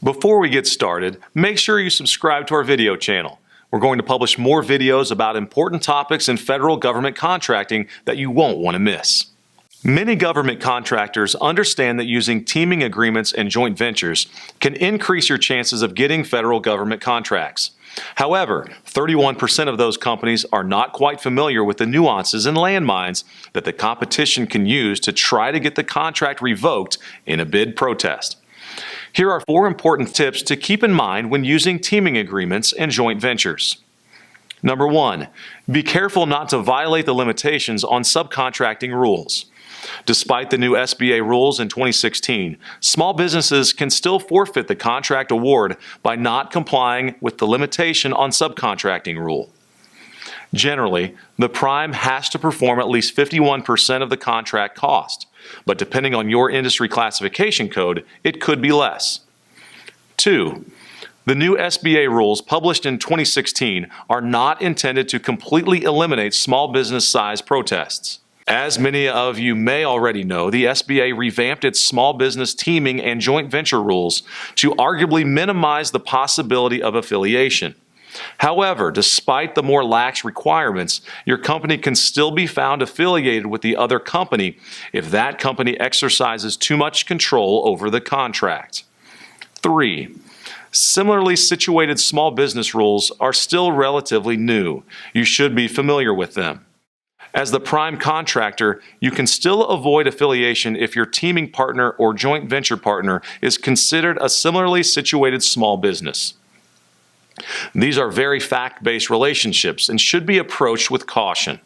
Before we get started, make sure you subscribe to our video channel. We're going to publish more videos about important topics in federal government contracting that you won't want to miss. Many government contractors understand that using teaming agreements and joint ventures can increase your chances of getting federal government contracts. However, 31% of those companies are not quite familiar with the nuances and landmines that the competition can use to try to get the contract revoked in a bid protest. Here are 4 important tips to keep in mind when using teaming agreements and joint ventures. Number 1, be careful not to violate the limitations on subcontracting rules. Despite the new SBA rules in 2016, small businesses can still forfeit the contract award by not complying with the limitation on subcontracting rule. Generally, the prime has to perform at least 51% of the contract cost, but depending on your industry classification code, it could be less. 2. The new SBA rules published in 2016 are not intended to completely eliminate small business size protests. As many of you may already know, the SBA revamped its small business teaming and joint venture rules to arguably minimize the possibility of affiliation. However, despite the more lax requirements, your company can still be found affiliated with the other company if that company exercises too much control over the contract. 3. Similarly situated small business rules are still relatively new. You should be familiar with them. As the prime contractor, you can still avoid affiliation if your teaming partner or joint venture partner is considered a similarly situated small business. These are very fact-based relationships and should be approached with caution.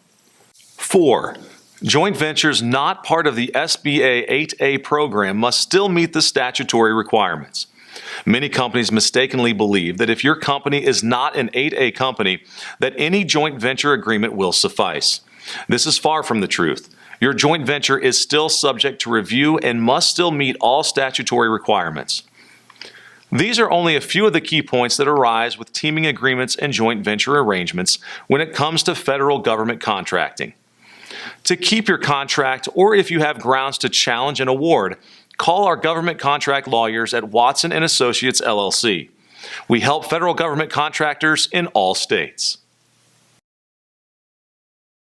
4. Joint ventures not part of the SBA 8A program must still meet the statutory requirements. Many companies mistakenly believe that if your company is not an 8A company, that any joint venture agreement will suffice. This is far from the truth. Your joint venture is still subject to review and must still meet all statutory requirements. These are only a few of the key points that arise with teaming agreements and joint venture arrangements when it comes to federal government contracting. To keep your contract, or if you have grounds to challenge an award, call our government contract lawyers at Watson & Associates, LLC. We help federal government contractors in all states.